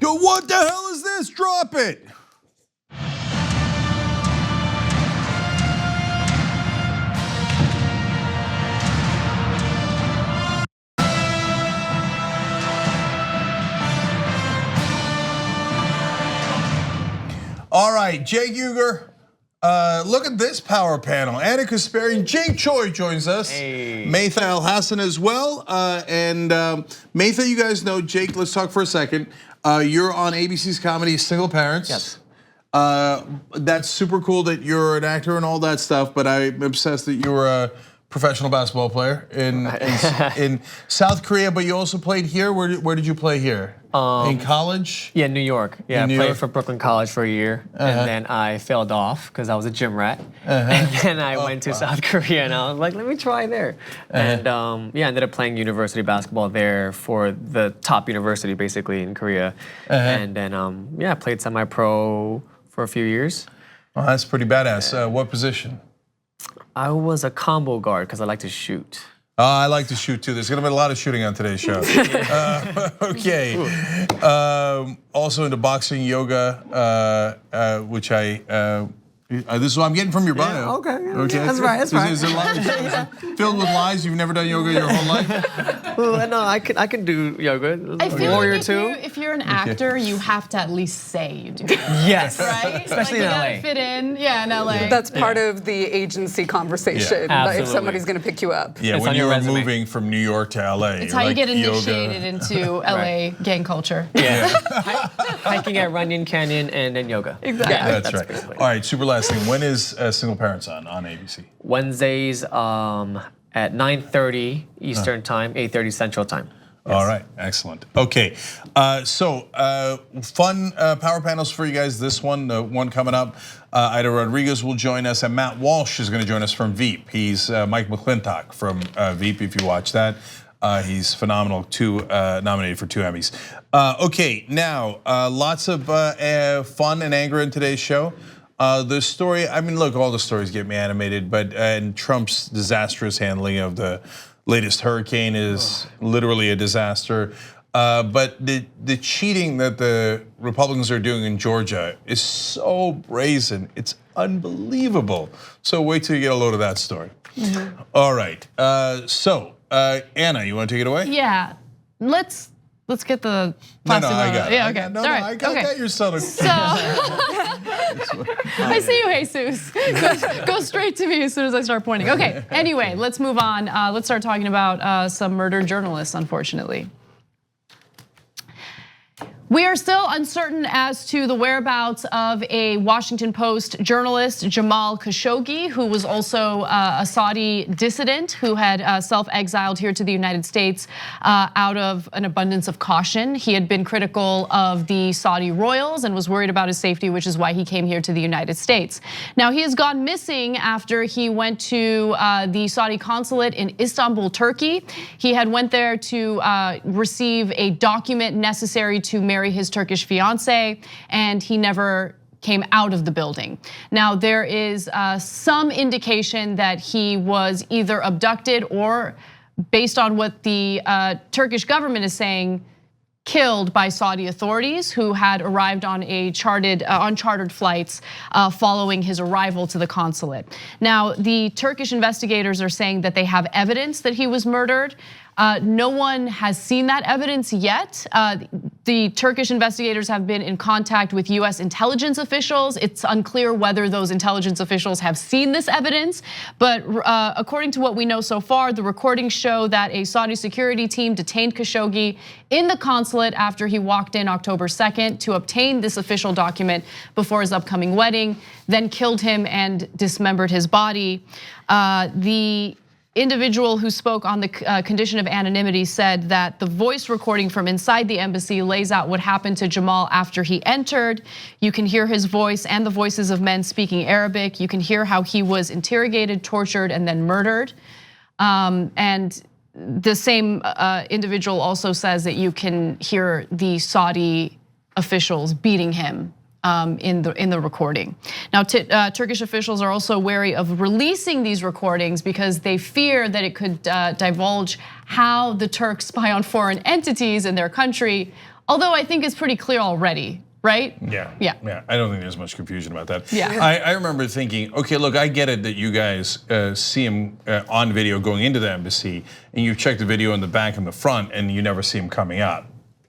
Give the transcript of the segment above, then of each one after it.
Yo, what the hell is this? Drop it. All right, Cenk Uygur. Look at this power panel. Anna Kasparian, Choi joins us. Hey. Maytha Alhassen as well. And Maytha, you guys know Jake. Let's talk for a second. You're on ABC's comedy Single Parents. Yes. That's super cool that you're an actor and all that stuff. But I'm obsessed that you're a professional basketball player in South Korea. But you also played here. Where did you play here? In college? Yeah, New York. Yeah, I New played York? for Brooklyn College for a year, and then I failed off because I was a gym rat. And then I went to South Korea, and I was like, let me try there. And yeah, I ended up playing university basketball there for the top university, basically, in Korea. And then yeah, I played semi-pro for a few years. Oh, that's pretty badass. What position? I was a combo guard because I like to shoot. I like to shoot too. There's gonna be a lot of shooting on today's show. Okay. Also into boxing, yoga, which this is what I'm getting from your bio. Yeah, okay. That's right. That's right. Is it filled with lies? You've never done yoga your whole life? Well, no, I can do yoga. I feel Warrior like too. if you're an actor, you have to at least say you do. Yes. Right? Especially like in you LA. gotta fit in. Yeah, in LA. That's part of the agency conversation. Yeah, if absolutely. somebody's going to pick you up. Yeah, It's when on you your were resume. moving from New York to LA. It's how you get initiated into LA gang culture. Yeah. Hiking at Runyon Canyon and then yoga. Exactly. Yeah, That's right. basically. All right, super last thing. When is Single Parents on ABC? Wednesdays at 9:30 Eastern Time, 8:30 Central Time. Yes. All right, excellent. Okay, so fun power panels for you guys. This one, the one coming up, Ida Rodriguez will join us, and Matt Walsh is going to join us from Veep. He's Mike McClintock from Veep. If you watch that, he's phenomenal. Nominated for 2 Emmys. Okay, now lots of fun and anger in today's show. The story, I mean, look, all the stories get me animated, but and Trump's disastrous handling of the latest hurricane is literally a disaster. But the cheating that the Republicans are doing in Georgia is so brazen, it's unbelievable. So wait till you get a load of that story. All right, so Anna, you want to take it away? Yeah, let's get the No, plastic. I got it. Yeah, okay. No, All right. I got your son. So I see you, Jesus. Go straight to me as soon as I start pointing. Okay. Anyway, let's move on. Let's start talking about some murdered journalists, unfortunately. We are still uncertain as to the whereabouts of a Washington Post journalist, Jamal Khashoggi, who was also a Saudi dissident who had self-exiled here to the United States out of an abundance of caution. He had been critical of the Saudi royals and was worried about his safety, which is why he came here to the United States. Now, he has gone missing after he went to the Saudi consulate in Istanbul, Turkey. He had went there to receive a document necessary to marry his Turkish fiance, and he never came out of the building. Now, there is some indication that he was either abducted or, based on what the Turkish government is saying, killed by Saudi authorities who had arrived on chartered flights following his arrival to the consulate. Now, the Turkish investigators are saying that they have evidence that he was murdered. No one has seen that evidence yet. The Turkish investigators have been in contact with US intelligence officials. It's unclear whether those intelligence officials have seen this evidence, but according to what we know so far, the recordings show that a Saudi security team detained Khashoggi in the consulate after he walked in October 2nd to obtain this official document before his upcoming wedding, then killed him and dismembered his body. The individual who spoke on the condition of anonymity said that the voice recording from inside the embassy lays out what happened to Jamal after he entered. You can hear his voice and the voices of men speaking Arabic. You can hear how he was interrogated, tortured, and then murdered. And the same individual also says that you can hear the Saudi officials beating him in the recording. Now, Turkish officials are also wary of releasing these recordings because they fear that it could divulge how the Turks spy on foreign entities in their country. Although I think it's pretty clear already, right? Yeah. I don't think there's much confusion about that. Yeah. I remember thinking, okay, look, I get it that you guys see him on video going into the embassy, and you check the video in the back and the front, and you never see him coming out.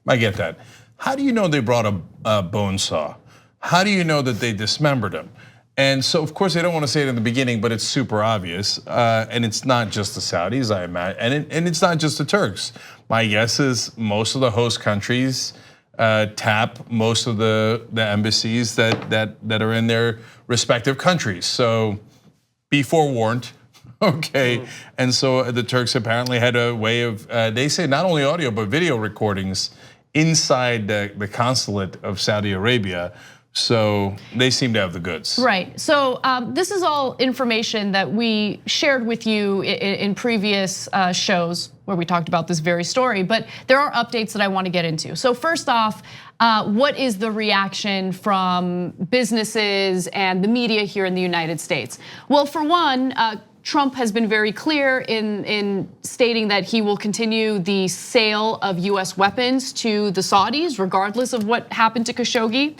I get that. How do you know they brought a bone saw? How do you know that they dismembered him? And so, of course, they don't want to say it in the beginning, but it's super obvious. And it's not just the Saudis, I imagine, and it's not just the Turks. My guess is most of the host countries tap most of the embassies that are in their respective countries. So be forewarned, okay? And so the Turks apparently had a way of, they say not only audio, but video recordings inside the consulate of Saudi Arabia. So they seem to have the goods. Right, so this is all information that we shared with you in previous shows where we talked about this very story, but there are updates that I want to get into. So first off, what is the reaction from businesses and the media here in the United States? Well, for one, Trump has been very clear in stating that he will continue the sale of US weapons to the Saudis, regardless of what happened to Khashoggi.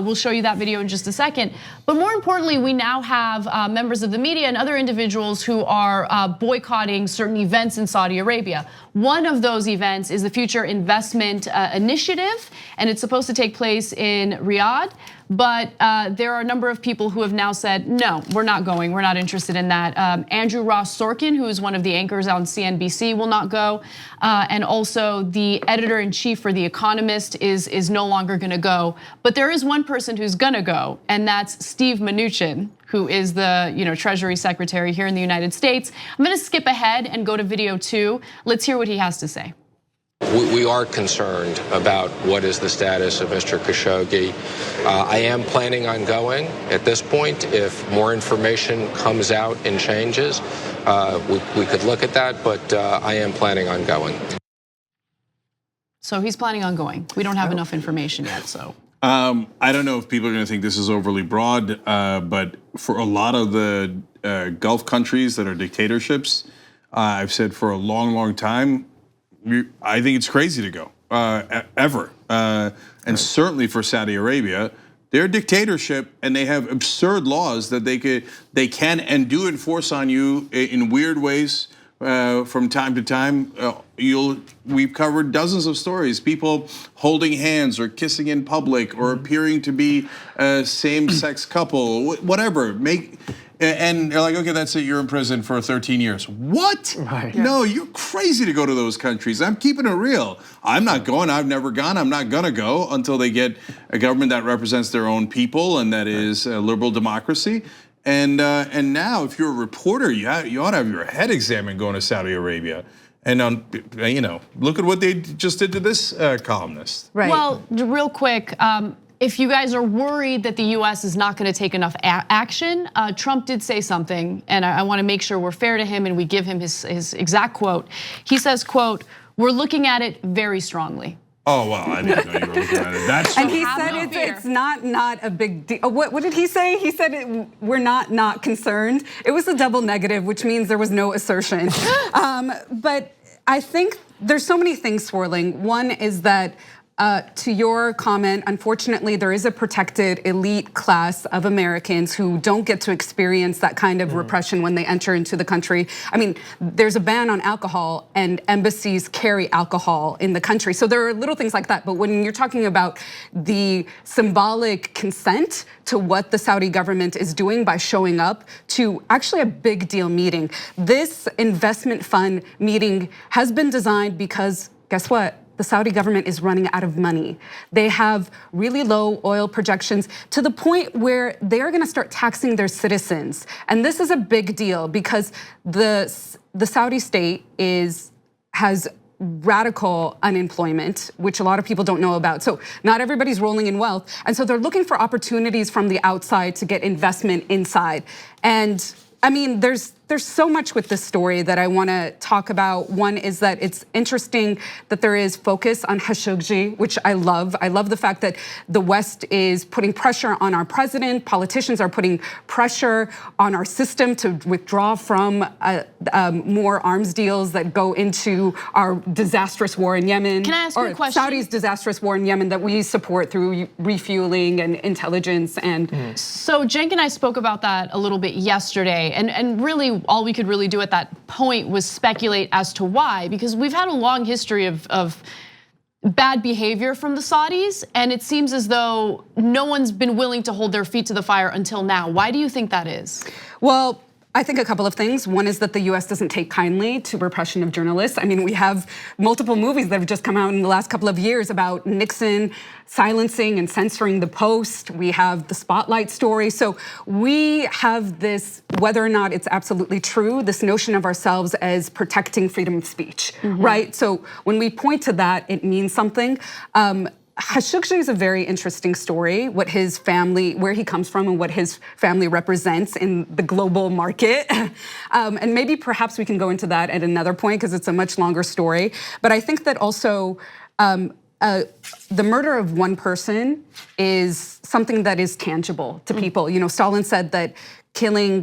We'll show you that video in just a second. But more importantly, we now have members of the media and other individuals who are boycotting certain events in Saudi Arabia. One of those events is the Future Investment Initiative, and it's supposed to take place in Riyadh. But there are a number of people who have now said, no, we're not going, we're not interested in that. Andrew Ross Sorkin, who is one of the anchors on CNBC, will not go. And also the editor-in-chief for The Economist is no longer gonna go. But there is one person who's gonna go, and that's Steve Mnuchin, who is the Treasury Secretary here in the United States. I'm gonna skip ahead and go to video 2. Let's hear what he has to say. We are concerned about what is the status of Mr. Khashoggi. I am planning on going at this point. If more information comes out and changes, we could look at that, but I am planning on going. So he's planning on going. We don't have enough information yet, so. I don't know if people are going to think this is overly broad, but for a lot of the Gulf countries that are dictatorships, I've said for a long, long time, I think it's crazy to go ever, and certainly for Saudi Arabia, they're a dictatorship and they have absurd laws that they can and do enforce on you in weird ways from time to time. We've covered dozens of stories, people holding hands or kissing in public or appearing to be a same-sex couple, whatever. And they're like, okay, that's it, you're in prison for 13 years. What? Right. No, you're crazy to go to those countries. I'm keeping it real. I'm not going, I've never gone, I'm not gonna go until they get a government that represents their own people and that is a liberal democracy. And now, if you're a reporter, you ought to have your head examined going to Saudi Arabia. And look at what they just did to this columnist. Right. Well, real quick, if you guys are worried that the US is not gonna take enough action, Trump did say something, and I wanna make sure we're fair to him and we give him his exact quote. He says, quote, "We're looking at it very strongly." Oh, well, I didn't know you were looking at it. That's and he said it's not a big deal. What did he say? He said we're not concerned. It was a double negative, which means there was no assertion. But I think there's so many things swirling. One is that, to your comment, unfortunately, there is a protected elite class of Americans who don't get to experience that kind of repression when they enter into the country. I mean, there's a ban on alcohol and embassies carry alcohol in the country. So there are little things like that. But when you're talking about the symbolic consent to what the Saudi government is doing by showing up to actually a big deal meeting, this investment fund meeting has been designed because, guess what? The Saudi government is running out of money. They have really low oil projections to the point where they're gonna start taxing their citizens. And this is a big deal because the Saudi state has radical unemployment, which a lot of people don't know about. So not everybody's rolling in wealth. And so they're looking for opportunities from the outside to get investment inside. And I mean, there's there's so much with this story that I want to talk about. One is that it's interesting that there is focus on Khashoggi, which I love. I love the fact that the West is putting pressure on our president. Politicians are putting pressure on our system to withdraw from more arms deals that go into our disastrous war in Yemen. Can I ask you a question? Saudi's disastrous war in Yemen that we support through refueling and intelligence and. So Cenk and I spoke about that a little bit yesterday, and really all we could really do at that point was speculate as to why, because we've had a long history of bad behavior from the Saudis, and it seems as though no one's been willing to hold their feet to the fire until now. Why do you think that is? Well, I think a couple of things. One is that the US doesn't take kindly to repression of journalists. I mean, we have multiple movies that have just come out in the last couple of years about Nixon silencing and censoring the Post. We have the Spotlight story. So we have this, whether or not it's absolutely true, this notion of ourselves as protecting freedom of speech, right? So when we point to that, it means something. Khashoggi is a very interesting story, what his family, where he comes from and what his family represents in the global market. And maybe perhaps we can go into that at another point because it's a much longer story. But I think that also the murder of one person is something that is tangible to people. You know, Stalin said that killing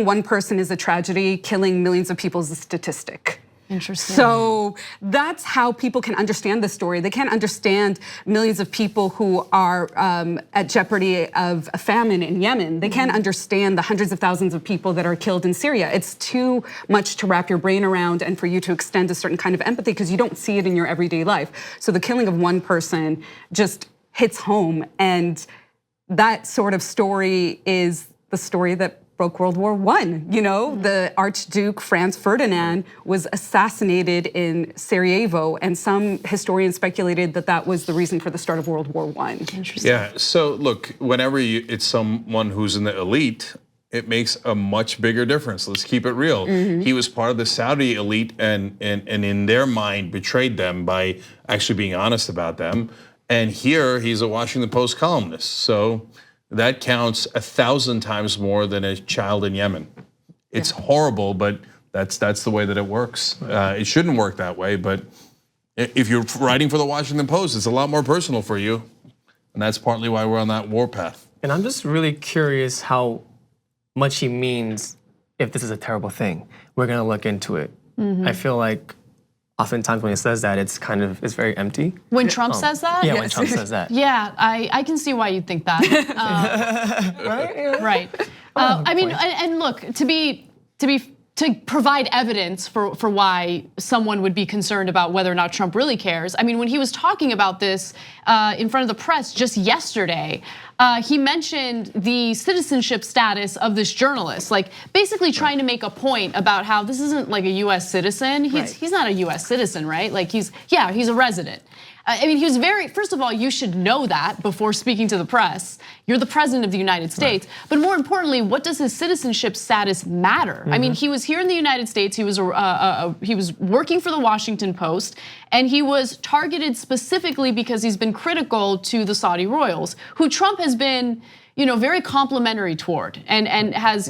one person is a tragedy, killing millions of people is a statistic. Interesting. So that's how people can understand the story. They can't understand millions of people who are at jeopardy of a famine in Yemen. They can't understand the hundreds of thousands of people that are killed in Syria. It's too much to wrap your brain around and for you to extend a certain kind of empathy because you don't see it in your everyday life. So the killing of one person just hits home, and that sort of story is the story that broke World War I. You know, the Archduke Franz Ferdinand was assassinated in Sarajevo, and some historians speculated that that was the reason for the start of World War I. Interesting. Yeah, so look, whenever it's someone who's in the elite, it makes a much bigger difference. Let's keep it real. He was part of the Saudi elite and in their mind betrayed them by actually being honest about them. And here he's a Washington Post columnist. So that counts 1,000 times more than a child in Yemen. It's horrible, but that's the way that it works. It shouldn't work that way, but if you're writing for the Washington Post, it's a lot more personal for you. And that's partly why we're on that warpath. And I'm just really curious how much he means if this is a terrible thing. We're gonna look into it. I feel like oftentimes when he says that, it's very empty. When Trump says that? Yeah, when Trump says that. Yeah, I can see why you'd think that. Right. I mean, and look, to provide evidence for why someone would be concerned about whether or not Trump really cares. I mean, when he was talking about this in front of the press just yesterday, he mentioned the citizenship status of this journalist, like basically trying to make a point about how this isn't like a US citizen. He's not a US citizen, right? Like he's a resident. I mean, he was first of all, you should know that before speaking to the press. You're the president of the United States. Right. But more importantly, what does his citizenship status matter? I mean, he was here in the United States. He was working for the Washington Post, and he was targeted specifically because he's been critical to the Saudi royals, who Trump has been, very complimentary toward, and has,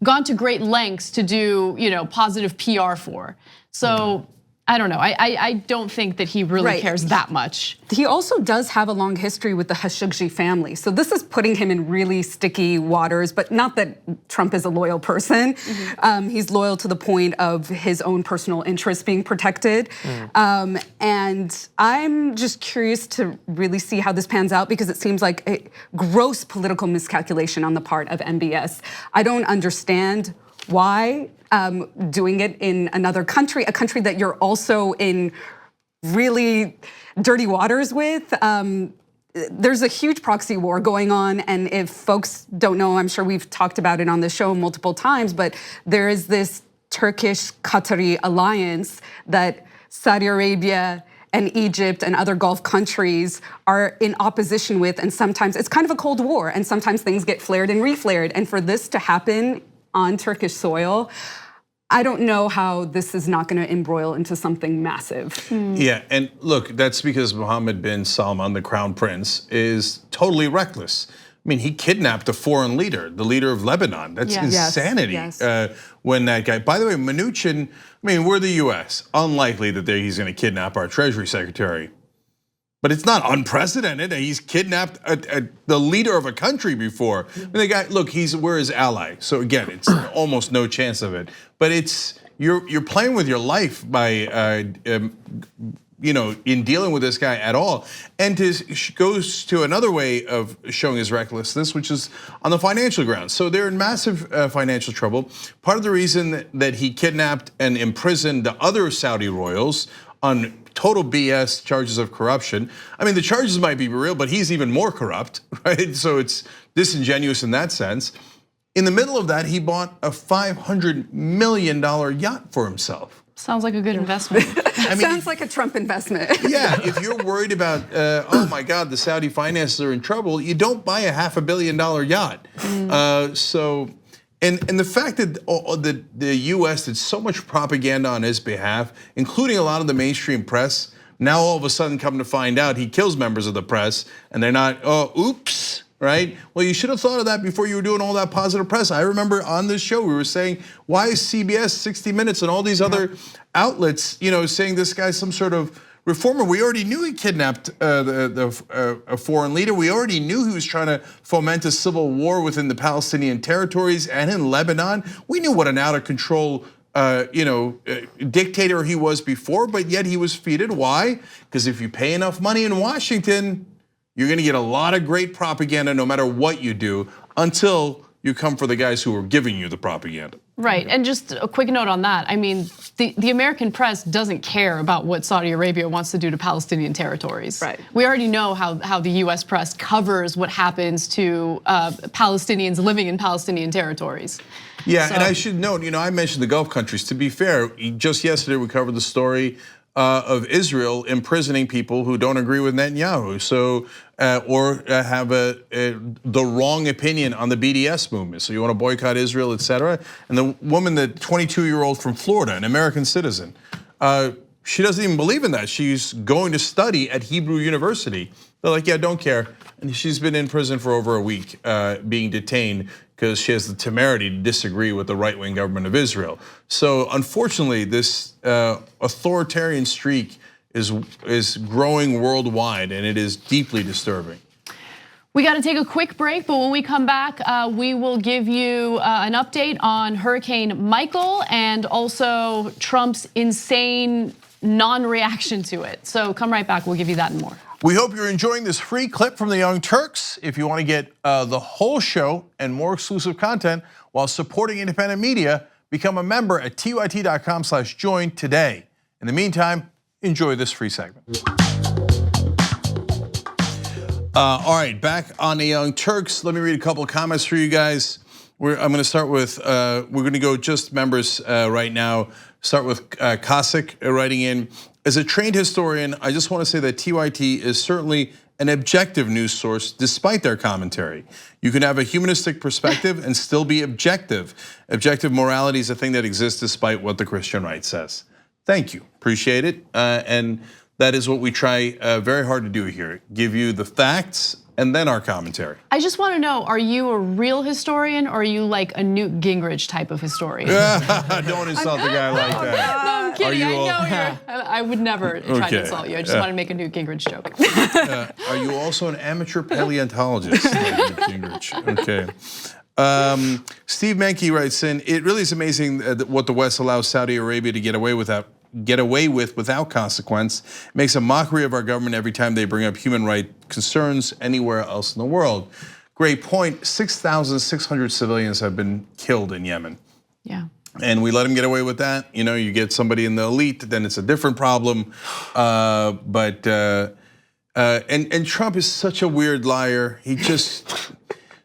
gone to great lengths to do, positive PR for. So. I don't know. I don't think that he really cares that much. He also does have a long history with the Khashoggi family. So this is putting him in really sticky waters, but not that Trump is a loyal person. He's loyal to the point of his own personal interests being protected. And I'm just curious to really see how this pans out because it seems like a gross political miscalculation on the part of MBS. I don't understand why doing it in another country, a country that you're also in really dirty waters with. There's a huge proxy war going on, and if folks don't know, I'm sure we've talked about it on the show multiple times, but there is this Turkish-Qatari alliance that Saudi Arabia and Egypt and other Gulf countries are in opposition with, and sometimes it's kind of a Cold War, and sometimes things get flared and reflared, and for this to happen on Turkish soil, I don't know how this is not going to embroil into something massive. Yeah, and look, that's because Mohammed bin Salman, the crown prince, is totally reckless. mean, he kidnapped a foreign leader, the leader of Lebanon. That's insanity. Yes. When that guy, by the way, Mnuchin, I mean, we're the US. Unlikely that he's gonna kidnap our Treasury Secretary. But it's not unprecedented. He's kidnapped the leader of a country before. I mean, the guy, look, we're his ally. So again, it's almost no chance of it. But you're playing with your life by in dealing with this guy at all. And goes to another way of showing his recklessness, which is on the financial grounds. So they're in massive financial trouble. Part of the reason that he kidnapped and imprisoned the other Saudi royals on total BS charges of corruption. I mean, the charges might be real, but he's even more corrupt, right? So it's disingenuous in that sense. In the middle of that, he bought a $500 million yacht for himself. Sounds like a good investment. I mean, sounds like a Trump investment. Yeah, if you're worried about, oh my God, the Saudi finances are in trouble, you don't buy a $500 million yacht. And the fact that the US did so much propaganda on his behalf, including a lot of the mainstream press, now all of a sudden come to find out he kills members of the press and they're not, oh, oops, right? Well, you should have thought of that before you were doing all that positive press. I remember on this show, we were saying, why is CBS, 60 Minutes and all these other outlets, saying this guy's some sort of reformer? We already knew he kidnapped a foreign leader. We already knew he was trying to foment a civil war within the Palestinian territories and in Lebanon. We knew what an out of control dictator he was before, but yet he was feted. Why? Because if you pay enough money in Washington, you're gonna get a lot of great propaganda no matter what you do until you come for the guys who are giving you the propaganda. Right, and just a quick note on that. I mean, the American press doesn't care about what Saudi Arabia wants to do to Palestinian territories. Right. We already know how the US press covers what happens to Palestinians living in Palestinian territories. Yeah, and I should note, I mentioned the Gulf countries. To be fair, just yesterday we covered the story of Israel imprisoning people who don't agree with Netanyahu, or have the wrong opinion on the BDS movement. So you want to boycott Israel, etc. And the woman, the 22-year-old from Florida, an American citizen, she doesn't even believe in that. She's going to study at Hebrew University. They're like, yeah, don't care. And she's been in prison for over a week, being detained because she has the temerity to disagree with the right-wing government of Israel. So unfortunately, this authoritarian streak is growing worldwide, and it is deeply disturbing. We got to take a quick break, but when we come back, we will give you an update on Hurricane Michael and also Trump's insane non-reaction to it. So come right back, we'll give you that and more. We hope you're enjoying this free clip from the Young Turks. If you want to get the whole show and more exclusive content while supporting independent media, become a member at tyt.com/join today. In the meantime, enjoy this free segment. All right, back on the Young Turks. Let me read a couple of comments for you guys. I'm going to start with, we're going to go just members right now. Start with Kasik writing in. As a trained historian, I just want to say that TYT is certainly an objective news source despite their commentary. You can have a humanistic perspective and still be objective. Objective morality is a thing that exists despite what the Christian right says. Thank you, appreciate it. And that is what we try very hard to do here. Give you the facts and then our commentary. I just want to know, are you a real historian or are you like a Newt Gingrich type of historian? Don't insult the guy like that. No, I'm kidding, I know I would never try to insult you. I just want to make a Newt Gingrich joke. Are you also an amateur paleontologist? Newt Gingrich, okay. Steve Menke writes in, it really is amazing what the West allows Saudi Arabia to get away with without consequence. It makes a mockery of our government every time they bring up human rights concerns anywhere else in the world. Great point. 6,600 civilians have been killed in Yemen. Yeah. And we let them get away with that. You get somebody in the elite, then it's a different problem. And Trump is such a weird liar. He just.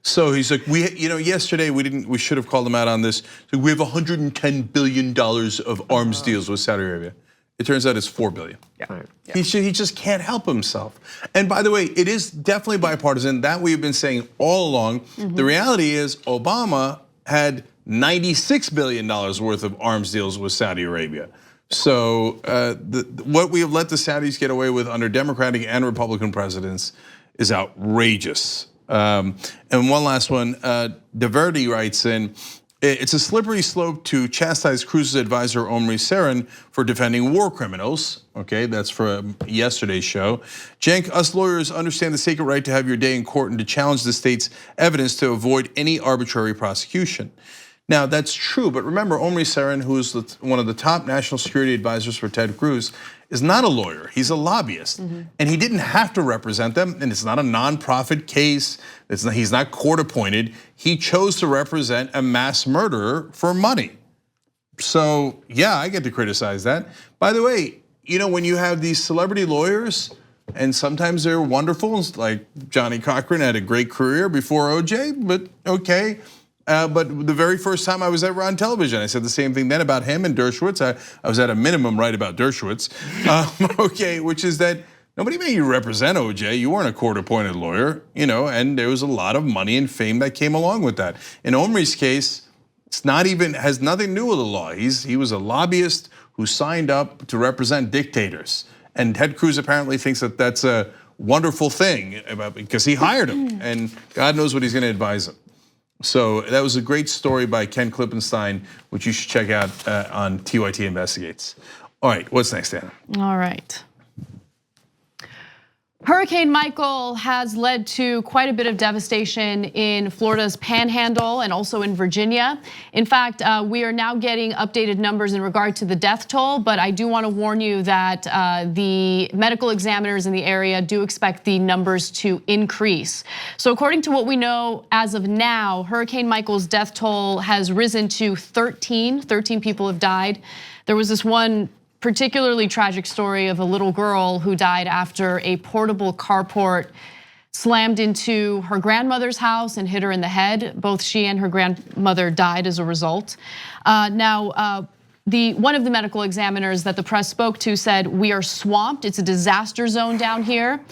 So he's like, yesterday we should have called him out on this. So we have $110 billion of arms deals with Saudi Arabia. It turns out it's $4 billion. Yeah. He just can't help himself. And by the way, it is definitely bipartisan. That we've been saying all along. The reality is Obama had $96 billion worth of arms deals with Saudi Arabia. So what we have let the Saudis get away with under Democratic and Republican presidents is outrageous. And one last one, DeVerde writes in, it's a slippery slope to chastise Cruz's advisor Omri Seren for defending war criminals. Okay, that's from yesterday's show. Cenk, us lawyers understand the sacred right to have your day in court and to challenge the state's evidence to avoid any arbitrary prosecution. Now, that's true, but remember, Omri Seren, who is one of the top national security advisors for Ted Cruz, is not a lawyer, he's a lobbyist. And he didn't have to represent them, and it's not a nonprofit case, he's not court appointed. He chose to represent a mass murderer for money. So yeah, I get to criticize that. By the way, when you have these celebrity lawyers, and sometimes they're wonderful, like Johnny Cochran had a great career before OJ, but okay. But the very first time I was ever on television, I said the same thing then about him and Dershowitz. I was at a minimum right about Dershowitz, okay, which is that nobody made you represent OJ. You weren't a court-appointed lawyer, and there was a lot of money and fame that came along with that. In Omri's case, it's not even, has nothing to do with the law. He was a lobbyist who signed up to represent dictators. And Ted Cruz apparently thinks that that's a wonderful thing because he hired him, and God knows what he's gonna advise him. So that was a great story by Ken Klippenstein, which you should check out on TYT Investigates. All right, what's next, Anna? All right. Hurricane Michael has led to quite a bit of devastation in Florida's Panhandle and also in Virginia. In fact, we are now getting updated numbers in regard to the death toll, but I do want to warn you that the medical examiners in the area do expect the numbers to increase. So according to what we know as of now, Hurricane Michael's death toll has risen to 13. 13 people have died. There was this one particularly tragic story of a little girl who died after a portable carport slammed into her grandmother's house and hit her in the head. Both she and her grandmother died as a result. Now, one of the medical examiners that the press spoke to said, we are swamped, it's a disaster zone down here.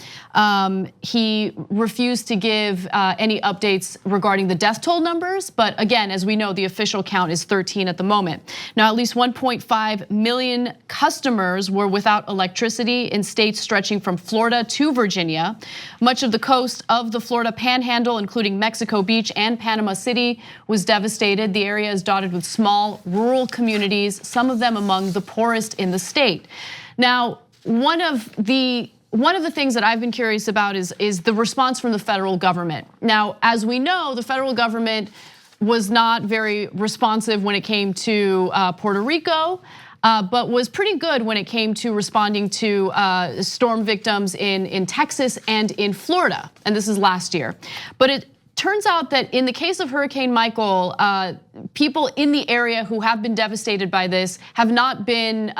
He refused to give any updates regarding the death toll numbers, but again, as we know, the official count is 13 at the moment. Now, at least 1.5 million customers were without electricity in states stretching from Florida to Virginia. Much of the coast of the Florida Panhandle, including Mexico Beach and Panama City, was devastated. The area is dotted with small rural communities, some of them among the poorest in the state. Now, one of the things that I've been curious about is the response from the federal government. Now, as we know, the federal government was not very responsive when it came to Puerto Rico, but was pretty good when it came to responding to storm victims in Texas and in Florida, and this is last year. But it turns out that in the case of Hurricane Michael, people in the area who have been devastated by this have not been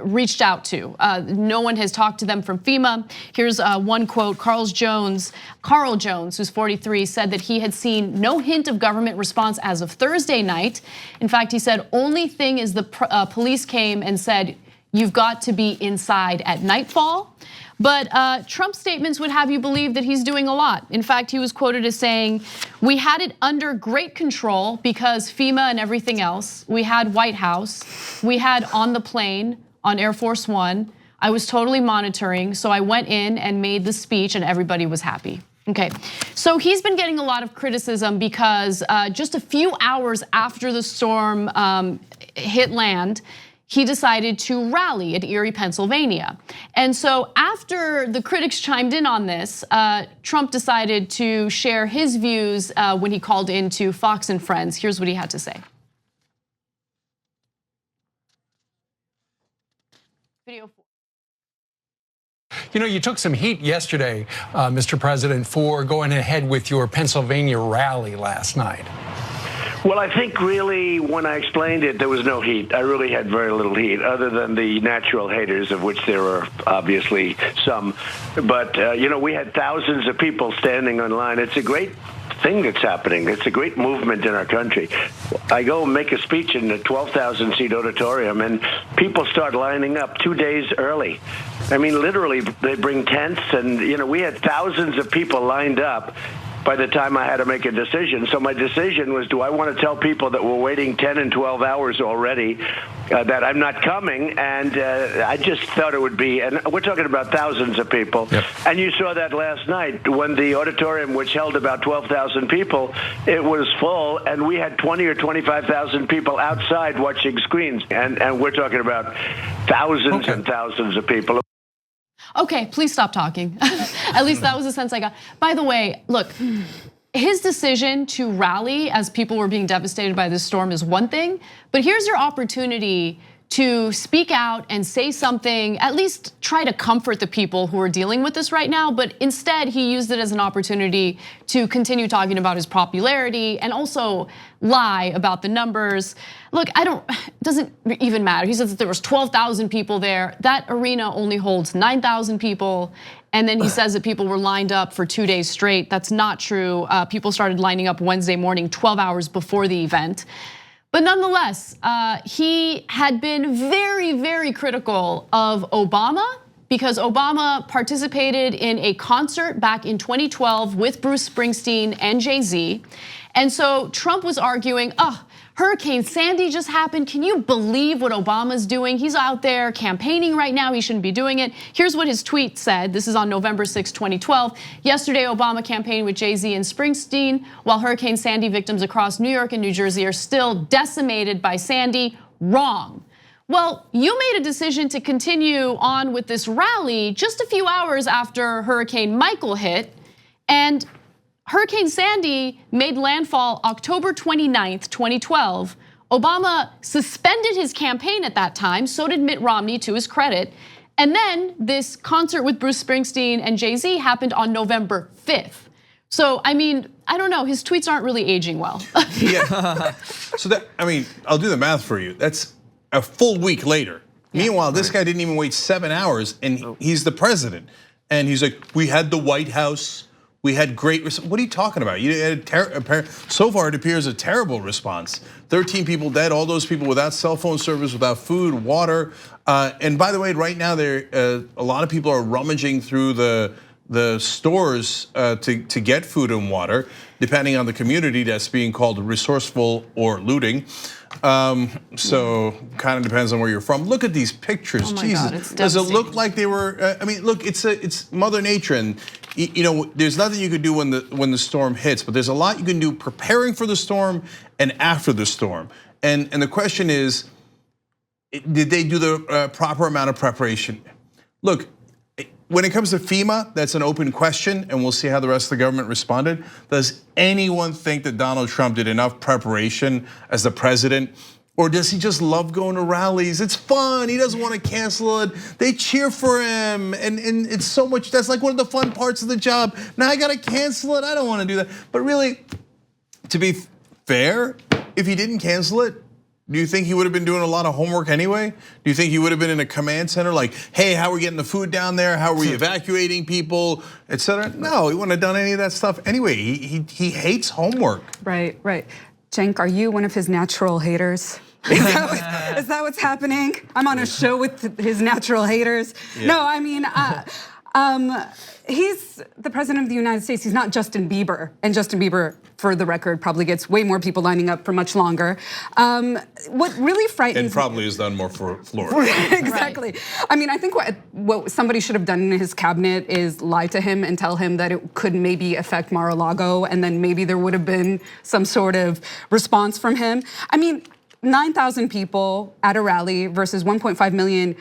reached out to. No one has talked to them from FEMA. Here's one quote, Carl Jones, who's 43, said that he had seen no hint of government response as of Thursday night. In fact, he said, only thing is the police came and said, you've got to be inside at nightfall. But Trump's statements would have you believe that he's doing a lot. In fact, he was quoted as saying, we had it under great control because FEMA and everything else. We had White House, we had on the plane, on Air Force One. I was totally monitoring, so I went in and made the speech and everybody was happy. Okay, so he's been getting a lot of criticism because just a few hours after the storm hit land, he decided to rally at Erie, Pennsylvania. And so after the critics chimed in on this, Trump decided to share his views when he called into Fox and Friends. Here's what he had to say. Video 4. You took some heat yesterday, Mr. President, for going ahead with your Pennsylvania rally last night. Well, I think really when I explained it, there was no heat. I really had very little heat, other than the natural haters, of which there are obviously some. But, we had thousands of people standing in line. It's a great thing that's happening. It's a great movement in our country. I go make a speech in a 12,000-seat auditorium, and people start lining up 2 days early. I mean, literally, they bring tents, and, we had thousands of people lined up. by the time I had to make a decision. So my decision was, do I want to tell people that were waiting 10 and 12 hours already that I'm not coming? And I just thought it would be, and we're talking about thousands of people. Yep. And you saw that last night when the auditorium, which held about 12,000 people, it was full, and we had 20 or 25,000 people outside watching screens. And we're talking about thousands and thousands of people. Okay, please stop talking. At least that was the sense I got. By the way, look, his decision to rally as people were being devastated by this storm is one thing, but here's your opportunity to speak out and say something, at least try to comfort the people who are dealing with this right now. But instead, he used it as an opportunity to continue talking about his popularity and also lie about the numbers. Look, it doesn't even matter. He says that there was 12,000 people there. That arena only holds 9,000 people. And then he says that people were lined up for 2 days straight. That's not true. People started lining up Wednesday morning, 12 hours before the event. But nonetheless, he had been very, very critical of Obama because Obama participated in a concert back in 2012 with Bruce Springsteen and Jay-Z. And so Trump was arguing, Hurricane Sandy just happened. Can you believe what Obama's doing? He's out there campaigning right now. He shouldn't be doing it. Here's what his tweet said. This is on November 6, 2012. Yesterday, Obama campaigned with Jay-Z and Springsteen while Hurricane Sandy victims across New York and New Jersey are still decimated by Sandy. Wrong. Well, you made a decision to continue on with this rally just a few hours after Hurricane Michael hit, and Hurricane Sandy made landfall October 29th, 2012. Obama suspended his campaign at that time, so did Mitt Romney, to his credit. And then this concert with Bruce Springsteen and Jay-Z happened on November 5th. So, I mean, I don't know, his tweets aren't really aging well. Yeah, so I'll do the math for you. That's a full week later. Yeah. Meanwhile, this guy didn't even wait 7 hours and he's the president. And he's like, we had the White House. We had great, what are you talking about? You had so far it appears a terrible response. 13 people dead, all those people without cell phone service, without food, water. And by the way, right now a lot of people are rummaging through the stores to get food and water, depending on the community. That's being called resourceful or looting. So kind of depends on where you're from. Look at these pictures, oh my Jesus. God, it's does it look like they were? I mean, look, it's Mother Nature, and there's nothing you can do when the storm hits, but there's a lot you can do preparing for the storm and after the storm. And the question is, did they do the proper amount of preparation? Look, when it comes to FEMA, that's an open question, and we'll see how the rest of the government responded. Does anyone think that Donald Trump did enough preparation as the president? Or does he just love going to rallies? It's fun, he doesn't want to cancel it. They cheer for him, and it's so much, that's like one of the fun parts of the job. Now I gotta cancel it, I don't want to do that. But really, to be fair, if he didn't cancel it, do you think he would have been doing a lot of homework anyway? Do you think he would have been in a command center like, hey, how are we getting the food down there? How are we evacuating people, et cetera? No, he wouldn't have done any of that stuff anyway. He hates homework. Right. Cenk, are you one of his natural haters? Is that what's happening? I'm on a show with his natural haters. Yeah. No, I mean, he's the president of the United States. He's not Justin Bieber, and Justin Bieber, for the record, probably gets way more people lining up for much longer. What really frightens and probably has done more for Florida. Exactly. Right. I mean, I think what somebody should have done in his cabinet is lie to him and tell him that it could maybe affect Mar-a-Lago, and then maybe there would have been some sort of response from him. I mean, 9,000 people at a rally versus 1.5 million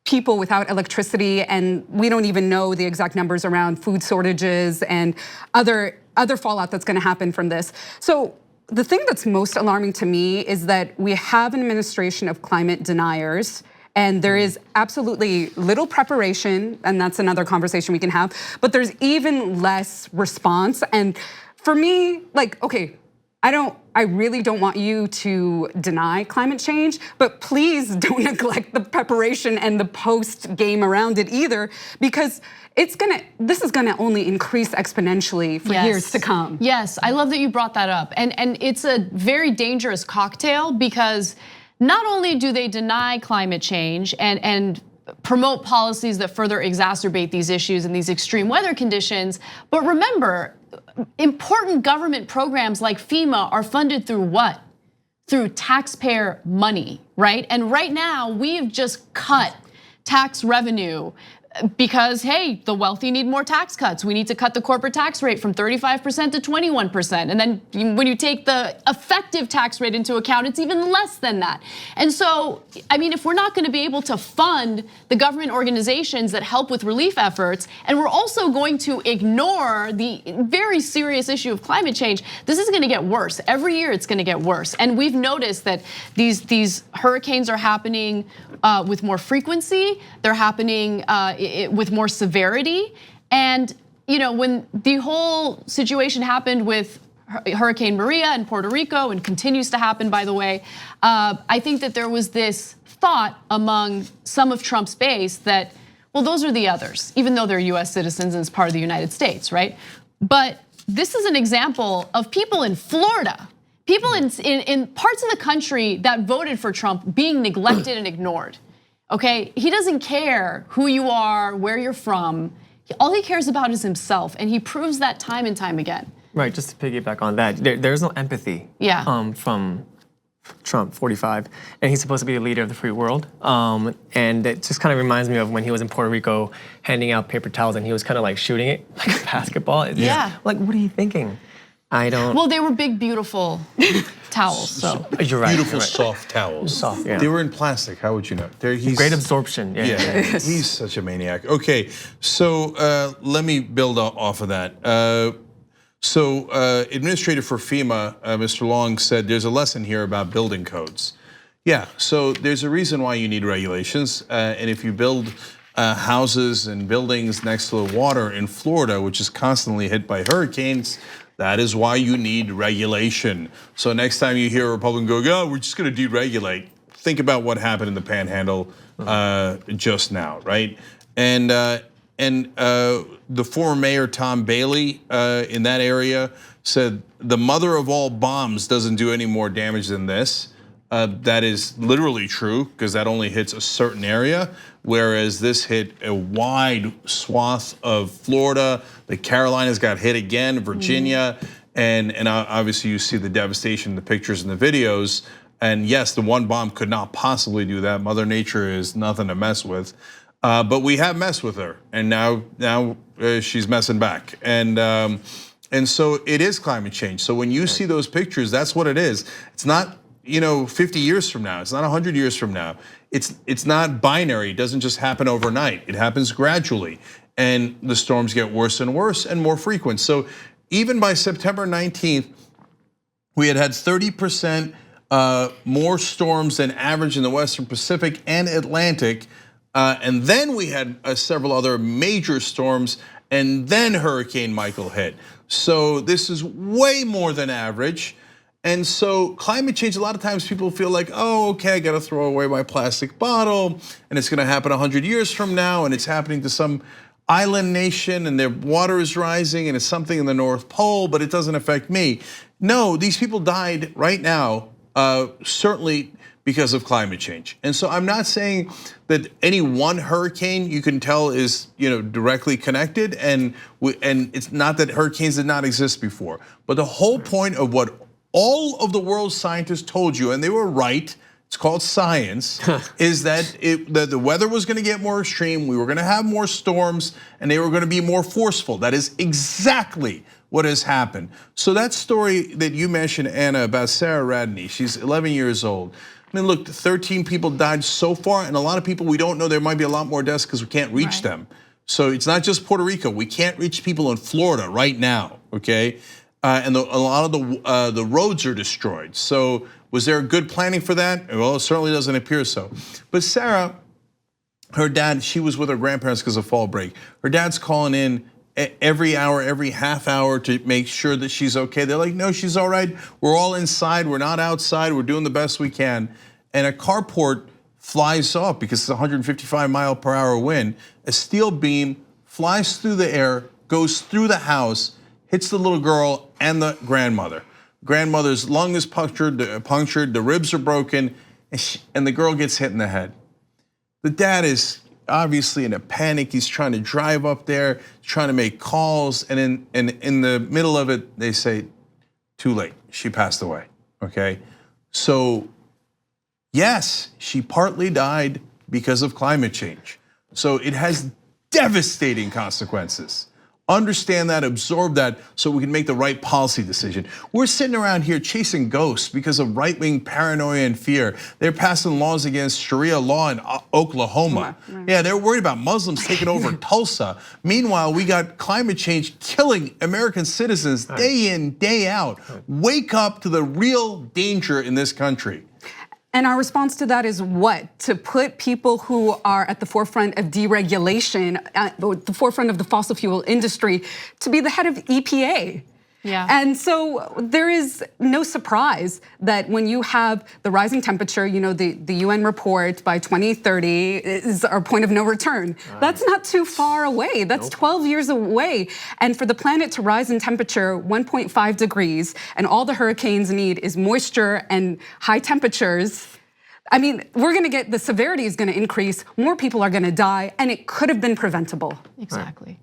people without electricity, and we don't even know the exact numbers around food shortages and other fallout that's gonna happen from this. So the thing that's most alarming to me is that we have an administration of climate deniers, and there is absolutely little preparation, and that's another conversation we can have, but there's even less response. And for me, like, okay, I really don't want you to deny climate change, but please don't neglect the preparation and the post game around it either, because this is gonna only increase exponentially for years to come. Yes, I love that you brought that up. And it's a very dangerous cocktail, because not only do they deny climate change and promote policies that further exacerbate these issues and these extreme weather conditions. But remember, important government programs like FEMA are funded through what? Through taxpayer money, right? And right now, we've just cut tax revenue because, hey, the wealthy need more tax cuts. We need to cut the corporate tax rate from 35% to 21%. And then when you take the effective tax rate into account, it's even less than that. And so, I mean, if we're not gonna be able to fund the government organizations that help with relief efforts, and we're also going to ignore the very serious issue of climate change, this is gonna get worse. Every year it's gonna get worse. And we've noticed that these hurricanes are happening with more frequency, they're happening with more severity. And when the whole situation happened with Hurricane Maria in Puerto Rico, and continues to happen, by the way, I think that there was this thought among some of Trump's base that, well, those are the others, even though they're US citizens and it's part of the United States, right? But this is an example of people in Florida, people in parts of the country that voted for Trump being neglected and ignored. Okay, he doesn't care who you are, where you're from. All he cares about is himself, and he proves that time and time again. Right, just to piggyback on that, there's no empathy from Trump, 45, and he's supposed to be a leader of the free world. And it just kind of reminds me of when he was in Puerto Rico handing out paper towels and he was kind of like shooting it like a basketball. Yeah. Like, what are you thinking? I don't. Well, they were big, beautiful towels. So you're right. Beautiful, soft towels. Soft, yeah. They were in plastic. How would you know? He's great absorption. Yeah. He's such a maniac. Okay, so let me build off of that. Administrator for FEMA, Mr. Long, said there's a lesson here about building codes. Yeah, so there's a reason why you need regulations, and if you build houses and buildings next to the water in Florida, which is constantly hit by hurricanes, that is why you need regulation. So next time you hear a Republican go, oh, we're just gonna deregulate, think about what happened in the Panhandle just now, right? And the former mayor, Tom Bailey, in that area said the mother of all bombs doesn't do any more damage than this. That is literally true, because that only hits a certain area, whereas this hit a wide swath of Florida. The Carolinas got hit again, Virginia, and obviously you see the devastation in the pictures and the videos. And yes, the one bomb could not possibly do that. Mother Nature is nothing to mess with. But we have messed with her, and now she's messing back. And so it is climate change. So when you see those pictures, that's what it is. It's not 50 years from now. It's not 100 years from now. It's not binary. It doesn't just happen overnight. It happens gradually, and the storms get worse and worse and more frequent. So even by September 19th, we had 30% more storms than average in the Western Pacific and Atlantic. And then we had several other major storms, and then Hurricane Michael hit. So this is way more than average. And so climate change, a lot of times people feel like, oh, okay, I gotta throw away my plastic bottle, and it's gonna happen 100 years from now, and it's happening to some island nation, and their water is rising, and it's something in the North Pole, but it doesn't affect me. No, these people died right now, certainly because of climate change. And so I'm not saying that any one hurricane you can tell is directly connected, and it's not that hurricanes did not exist before. But the whole point of what all of the world's scientists told you, and they were right, it's called science, is that the weather was gonna get more extreme, we were gonna have more storms, and they were gonna be more forceful. That is exactly what has happened. So that story that you mentioned, Anna, about Sarah Radney, she's 11 years old. I mean, look, 13 people died so far, and a lot of people we don't know, there might be a lot more deaths because we can't reach them. So it's not just Puerto Rico, we can't reach people in Florida right now, okay? And a lot of the roads are destroyed. So was there good planning for that? Well, it certainly doesn't appear so. But Sarah, her dad, she was with her grandparents because of fall break. Her dad's calling in every hour, every half hour to make sure that she's okay. They're like, no, she's all right. We're all inside, we're not outside, we're doing the best we can. And a carport flies off because it's a 155-mile-per-hour wind. A steel beam flies through the air, goes through the house, hits the little girl and the grandmother. Grandmother's lung is punctured, the ribs are broken, and the girl gets hit in the head. The dad is obviously in a panic. He's trying to drive up there, trying to make calls, and in the middle of it, they say, too late, she passed away, okay? So yes, she partly died because of climate change. So it has devastating consequences. Understand that, absorb that, so we can make the right policy decision. We're sitting around here chasing ghosts because of right-wing paranoia and fear. They're passing laws against Sharia law in Oklahoma. Yeah, they're worried about Muslims taking over Tulsa. Meanwhile, we got climate change killing American citizens day in, day out. Wake up to the real danger in this country. And our response to that is what? To put people who are at the forefront of deregulation, at the forefront of the fossil fuel industry, to be the head of EPA. Yeah. And so there is no surprise that when you have the rising temperature, the UN report by 2030 is our point of no return. That's not too far away. That's 12 years away. And for the planet to rise in temperature 1.5 degrees, and all the hurricanes need is moisture and high temperatures, I mean, the severity is gonna increase, more people are gonna die, and it could have been preventable. Exactly.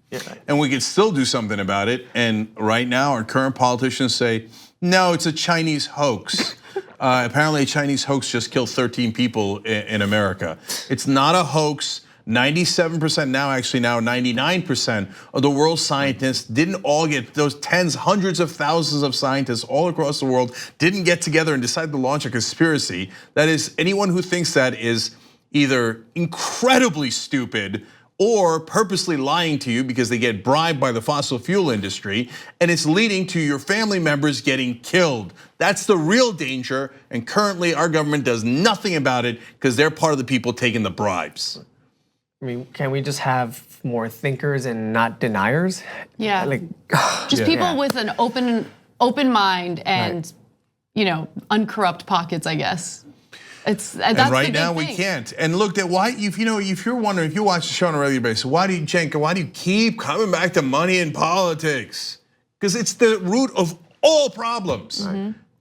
And we could still do something about it. And right now, our current politicians say, no, it's a Chinese hoax. Apparently, a Chinese hoax just killed 13 people in America. It's not a hoax. 97% now, actually now 99% of the world's scientists didn't all get, those tens, hundreds of thousands of scientists all across the world didn't get together and decide to launch a conspiracy. That is, anyone who thinks that is either incredibly stupid or purposely lying to you because they get bribed by the fossil fuel industry, and it's leading to your family members getting killed. That's the real danger, and currently our government does nothing about it because they're part of the people taking the bribes. I mean, can we just have more thinkers and not deniers? Yeah. Like, just people with an open mind and uncorrupt pockets, I guess. That's and the right big now we thing. can't. And look, at why if you're wondering, if you watch the show on a regular basis, why do you keep coming back to money in politics? Because it's the root of all problems.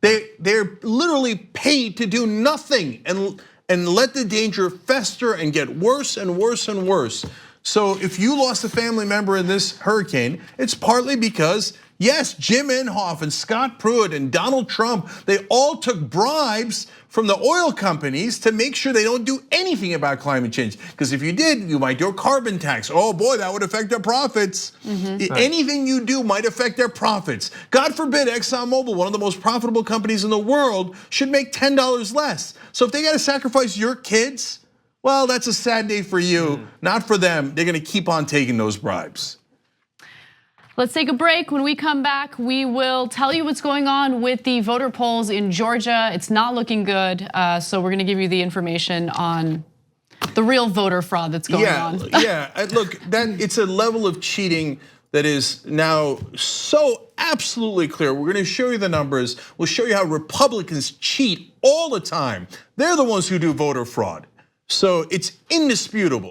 They're literally paid to do nothing and let the danger fester and get worse and worse and worse. So if you lost a family member in this hurricane, it's partly because, yes, Jim Inhofe and Scott Pruitt and Donald Trump, they all took bribes from the oil companies to make sure they don't do anything about climate change. Because if you did, you might do a carbon tax. Oh boy, that would affect their profits. Anything you do might affect their profits. God forbid ExxonMobil, one of the most profitable companies in the world, should make $10 less. So if they gotta sacrifice your kids, well, that's a sad day for you, not for them. They're gonna keep on taking those bribes. Let's take a break. When we come back, we will tell you what's going on with the voter polls in Georgia. It's not looking good, so we're gonna give you the information on the real voter fraud that's going on. Look, it's a level of cheating that is now so absolutely clear. We're gonna show you the numbers. We'll show you how Republicans cheat all the time. They're the ones who do voter fraud. So it's indisputable.